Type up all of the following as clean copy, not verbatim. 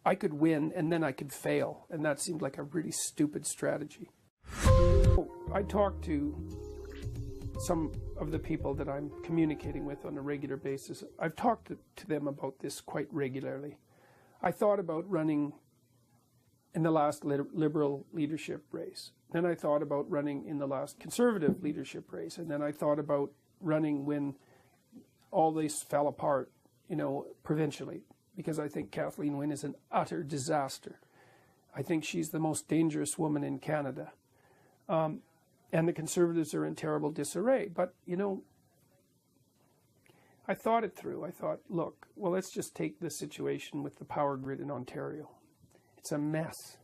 I could win and then I could fail, and that seemed like a really stupid strategy. I talked to some of the people that I'm communicating with on a regular basis. I've talked to them about this quite regularly. I thought about running in the last Liberal leadership race. Then I thought about running in the last Conservative leadership race. And then I thought about running when all this fell apart, provincially, because I think Kathleen Wynne is an utter disaster. I think she's the most dangerous woman in Canada. And the Conservatives are in terrible disarray. But, I thought it through. I thought, look, well, let's just take the situation with the power grid in Ontario. It's a mess.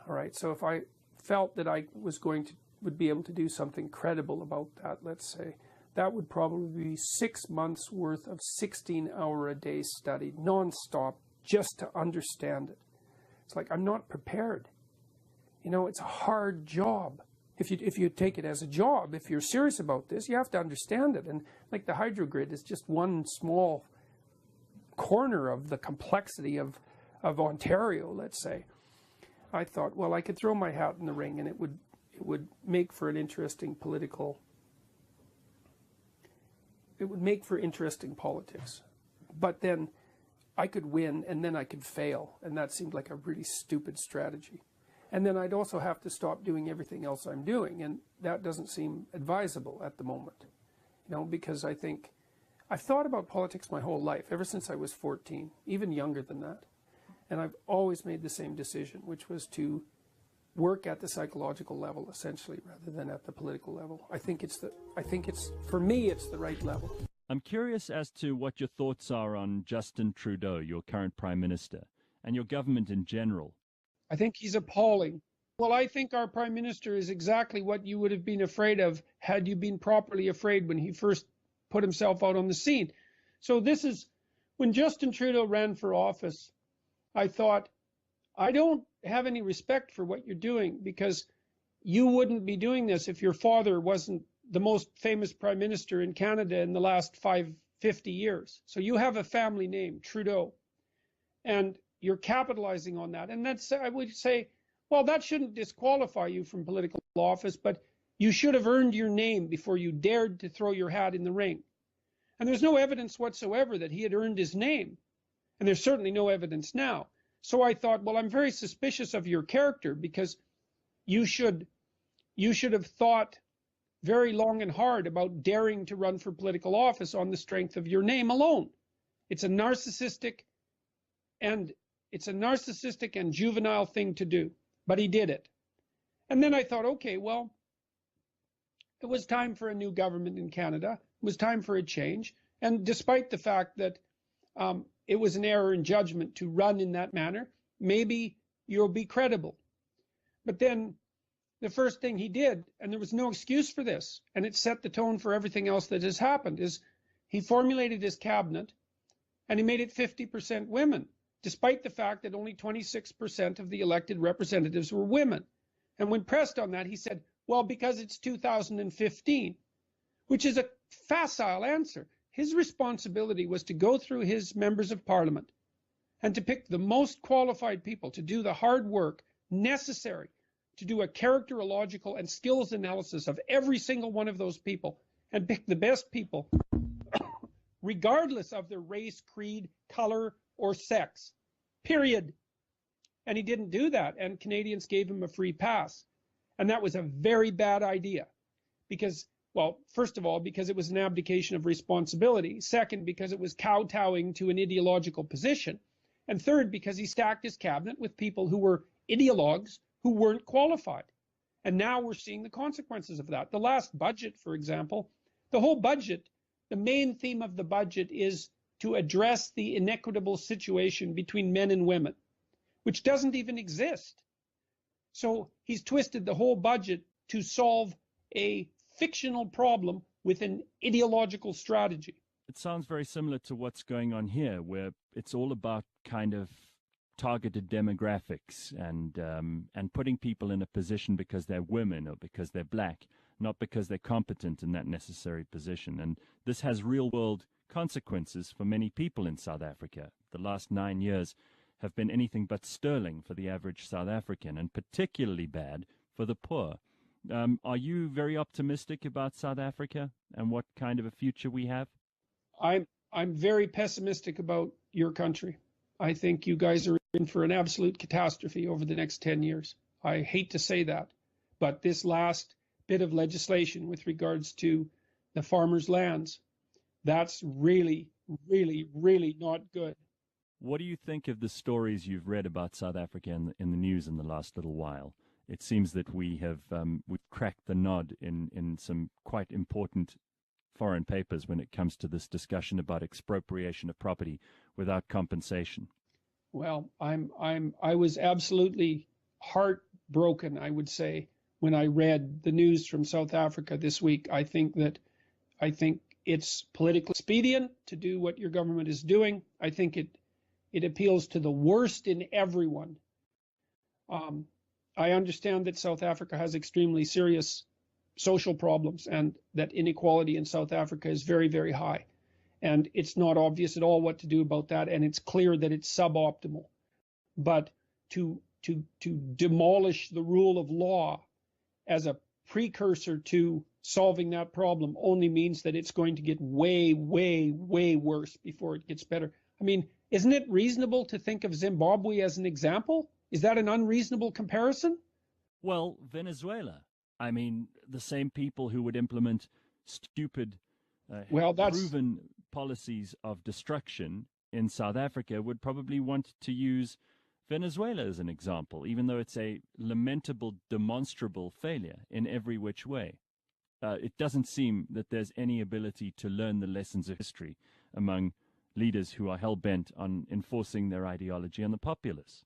All right, so if I felt that I would be able to do something credible about that, let's say, that would probably be 6 months worth of 16-hour-a-day study, nonstop, just to understand it. It's like, I'm not prepared. It's a hard job. If you take it as a job, if you're serious about this, you have to understand it. And like the hydrogrid is just one small corner of the complexity of Ontario, let's say. I thought, well, I could throw my hat in the ring and it would make for an interesting political. It would make for interesting politics. But then I could win and then I could fail, and that seemed like a really stupid strategy. And then I'd also have to stop doing everything else I'm doing, and that doesn't seem advisable at the moment. Because I think I've thought about politics my whole life, ever since I was 14, even younger than that. And I've always made the same decision, which was to work at the psychological level, essentially, rather than at the political level. I think for me, it's the right level. I'm curious as to what your thoughts are on Justin Trudeau, your current Prime Minister, and your government in general. I think he's appalling. Well, I think our Prime Minister is exactly what you would have been afraid of had you been properly afraid when he first put himself out on the scene. So this is, when Justin Trudeau ran for office, I thought, I don't have any respect for what you're doing, because you wouldn't be doing this if your father wasn't the most famous Prime Minister in Canada in the last 50 years. So you have a family name, Trudeau, and you're capitalizing on that. And that's, I would say, well, that shouldn't disqualify you from political office, but you should have earned your name before you dared to throw your hat in the ring. And there's no evidence whatsoever that he had earned his name. And there's certainly no evidence now. So I thought, well, I'm very suspicious of your character, because you should have thought very long and hard about daring to run for political office on the strength of your name alone. It's a narcissistic and juvenile thing to do, but he did it. And then I thought, okay, well, it was time for a new government in Canada. It was time for a change. And despite the fact that it was an error in judgment to run in that manner, maybe you'll be credible. But then the first thing he did, and there was no excuse for this, and it set the tone for everything else that has happened, is he formulated his cabinet and he made it 50% women, despite the fact that only 26% of the elected representatives were women. And when pressed on that, he said, well, because it's 2015, which is a facile answer. His responsibility was to go through his members of parliament and to pick the most qualified people to do the hard work necessary to do a characterological and skills analysis of every single one of those people, and pick the best people, regardless of their race, creed, color, or sex, period. And he didn't do that, and Canadians gave him a free pass. And that was a very bad idea, because, well, first of all, because it was an abdication of responsibility. Second, because it was kowtowing to an ideological position. And third, because he stacked his cabinet with people who were ideologues who weren't qualified. And now we're seeing the consequences of that. The last budget, for example, the whole budget, the main theme of the budget is to address the inequitable situation between men and women, which doesn't even exist. So he's twisted the whole budget to solve a fictional problem with an ideological strategy. It sounds very similar to what's going on here, where it's all about kind of targeted demographics and putting people in a position because they're women or because they're black, not because they're competent in that necessary position. And this has real-world consequences for many people in South Africa. The last 9 years have been anything but sterling for the average South African, and particularly bad for the poor. Are you very optimistic about South Africa and what kind of a future we have? I'm very pessimistic about your country. I think you guys are in for an absolute catastrophe over the next 10 years. I hate to say that, but this last bit of legislation with regards to the farmers' lands, that's really, really, really not good. What do you think of the stories you've read about South Africa in the news in the last little while? It seems that we've cracked the nod in some quite important foreign papers when it comes to this discussion about expropriation of property without compensation. Well, I was absolutely heartbroken, I would say, when I read the news from South Africa this week. I think it's politically expedient to do what your government is doing. I think it appeals to the worst in everyone. I understand that South Africa has extremely serious social problems and that inequality in South Africa is very, very high. And it's not obvious at all what to do about that. And it's clear that it's suboptimal. But to demolish the rule of law as a precursor to solving that problem only means that it's going to get way, way, way worse before it gets better. I mean, isn't it reasonable to think of Zimbabwe as an example? Is that an unreasonable comparison? Well, Venezuela. I mean, the same people who would implement stupid, proven policies of destruction in South Africa would probably want to use Venezuela as an example, even though it's a lamentable, demonstrable failure in every which way. It doesn't seem that there's any ability to learn the lessons of history among leaders who are hell-bent on enforcing their ideology on the populace.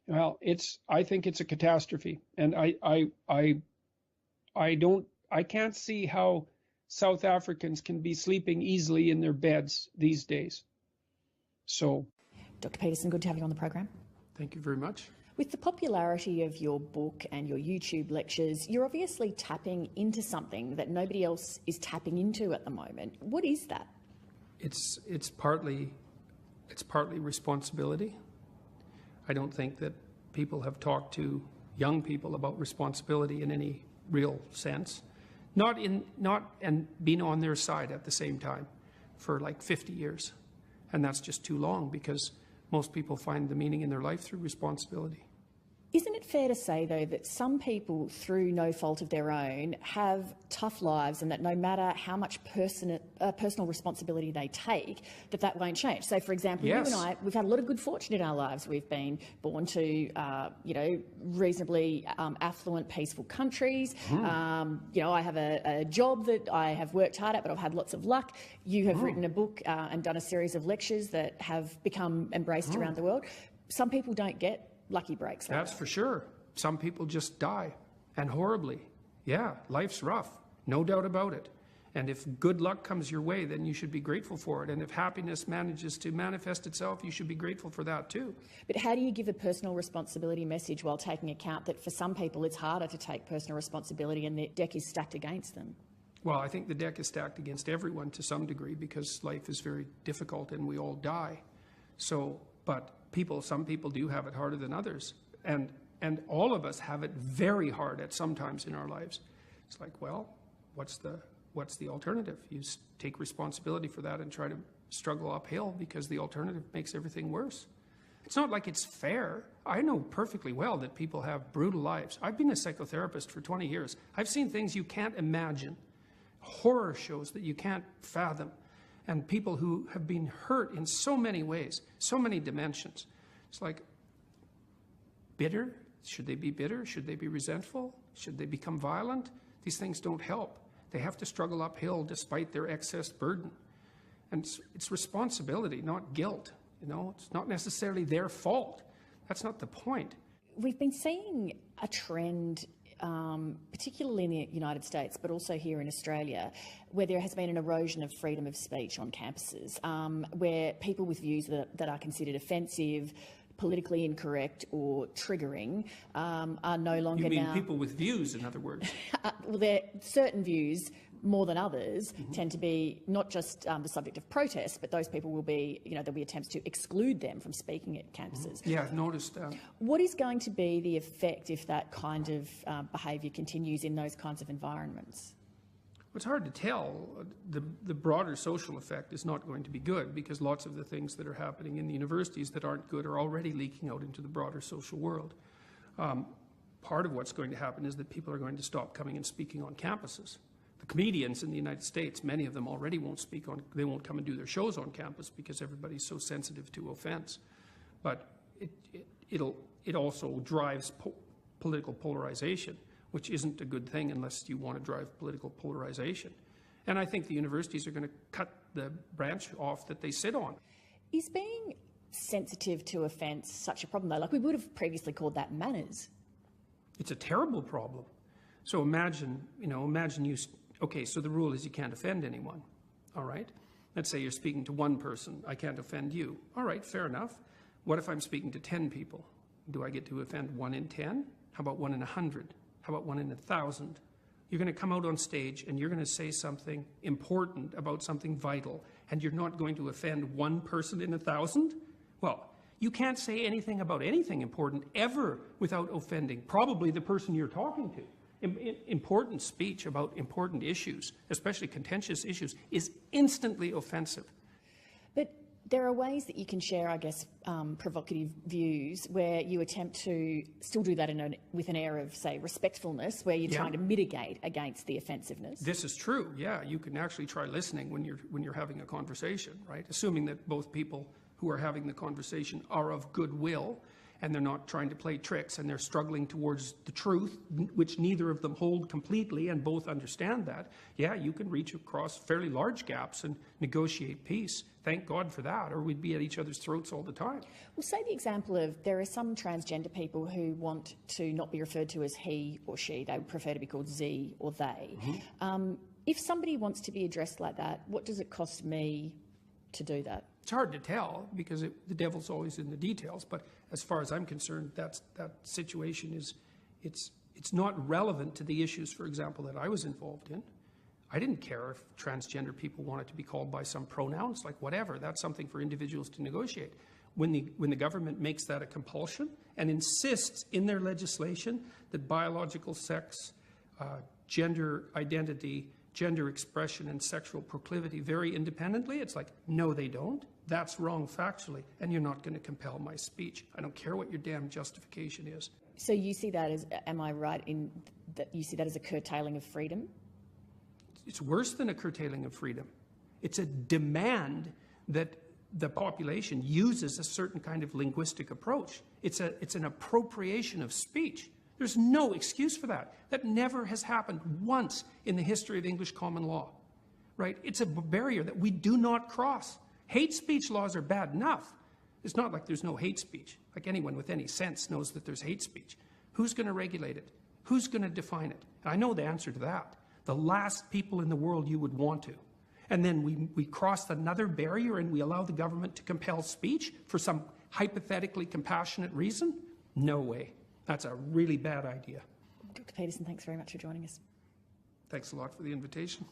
Well, I think it's a catastrophe, and I can't see how South Africans can be sleeping easily in their beds these days. So, Dr. Peterson, good to have you on the program. Thank you very much. With the popularity of your book and your YouTube lectures, you're obviously tapping into something that nobody else is tapping into at the moment. What is that? It's partly responsibility. I don't think that people have talked to young people about responsibility in any real sense. And being on their side at the same time for like 50 years. And that's just too long, because most people find the meaning in their life through responsibility. Isn't it fair to say, though, that some people, through no fault of their own, have tough lives, and that no matter how much personal responsibility they take, that won't change? So, for example, yes. You and I, we've had a lot of good fortune in our lives. We've been born to, reasonably affluent, peaceful countries. I have a job that I have worked hard at, but I've had lots of luck. You have written a book and done a series of lectures that have become embraced around the world. Some people don't get lucky breaks. That's for sure. Some people just die, and horribly. Yeah, life's rough, no doubt about it. And if good luck comes your way, then you should be grateful for it. And if happiness manages to manifest itself, you should be grateful for that too. But how do you give a personal responsibility message while taking account that for some people it's harder to take personal responsibility and the deck is stacked against them? Well, I think the deck is stacked against everyone to some degree, because life is very difficult and we all die. So, but some people do have it harder than others. And all of us have it very hard at some times in our lives. It's like, well, what's the alternative? You take responsibility for that and try to struggle uphill, because the alternative makes everything worse. It's not like it's fair. I know perfectly well that people have brutal lives. I've been a psychotherapist for 20 years. I've seen things you can't imagine, horror shows that you can't fathom, and people who have been hurt in so many ways, so many dimensions. It's like, bitter? Should they be bitter? Should they be resentful? Should they become violent? These things don't help. They have to struggle uphill despite their excess burden. And it's responsibility, not guilt. It's not necessarily their fault. That's not the point. We've been seeing a trend, particularly in the United States, but also here in Australia, where there has been an erosion of freedom of speech on campuses, where people with views that are considered offensive, politically incorrect or triggering are no longer now... You mean people with views, in other words? Well, there are certain views more than others, tend to be not just the subject of protests, but those people will be, there'll be attempts to exclude them from speaking at campuses. Yeah, I've noticed that. What is going to be the effect if that kind of behaviour continues in those kinds of environments? It's hard to tell. The broader social effect is not going to be good because lots of the things that are happening in the universities that aren't good are already leaking out into the broader social world. Part of what's going to happen is that people are going to stop coming and speaking on campuses. The comedians in the United States, many of them already they won't come and do their shows on campus because everybody's so sensitive to offense. But it also drives political polarization, which isn't a good thing unless you want to drive political polarization. And I think the universities are going to cut the branch off that they sit on. Is being sensitive to offence such a problem, though? Like, we would have previously called that manners. It's a terrible problem. So imagine okay, so the rule is you can't offend anyone, all right? Let's say you're speaking to one person, I can't offend you. All right, fair enough. What if I'm speaking to 10 people? Do I get to offend 1 in 10? How about 1 in 100? How about 1 in 1,000? You're going to come out on stage and you're going to say something important about something vital, and you're not going to offend one person in 1,000? Well, you can't say anything about anything important ever without offending probably the person you're talking to. Important speech about important issues, especially contentious issues, is instantly offensive. But there are ways that you can share, I guess, provocative views where you attempt to still do that with an air of, say, respectfulness, where you're trying to mitigate against the offensiveness. This is true, yeah. You can actually try listening when you're having a conversation, right? Assuming that both people who are having the conversation are of goodwill and they're not trying to play tricks and they're struggling towards the truth, which neither of them hold completely and both understand that. Yeah, you can reach across fairly large gaps and negotiate peace. Thank God for that, or we'd be at each other's throats all the time. Well, say the example of there are some transgender people who want to not be referred to as he or she. They would prefer to be called Z or they. If somebody wants to be addressed like that, what does it cost me to do that? It's hard to tell because the devil's always in the details, but as far as I'm concerned, that situation it's not relevant to the issues, for example, that I was involved in. I didn't care if transgender people wanted to be called by some pronouns, like whatever. That's something for individuals to negotiate. When the government makes that a compulsion and insists in their legislation that biological sex, gender identity, gender expression, and sexual proclivity vary independently, it's like, no, they don't. That's wrong factually, and you're not going to compel my speech. I don't care what your damn justification is. So you see that as, am I right in that you see that as a curtailing of freedom? It's worse than a curtailing of freedom. It's a demand that the population uses a certain kind of linguistic approach. It's an appropriation of speech. There's no excuse for that. That never has happened once in the history of English common law, right? It's a barrier that we do not cross. Hate speech laws are bad enough. It's not like there's no hate speech. Like, anyone with any sense knows that there's hate speech. Who's going to regulate it? Who's going to define it? And I know the answer to that. The last people in the world you would want to. And then we cross another barrier and we allow the government to compel speech for some hypothetically compassionate reason? No way. That's a really bad idea. Dr. Peterson, thanks very much for joining us. Thanks a lot for the invitation.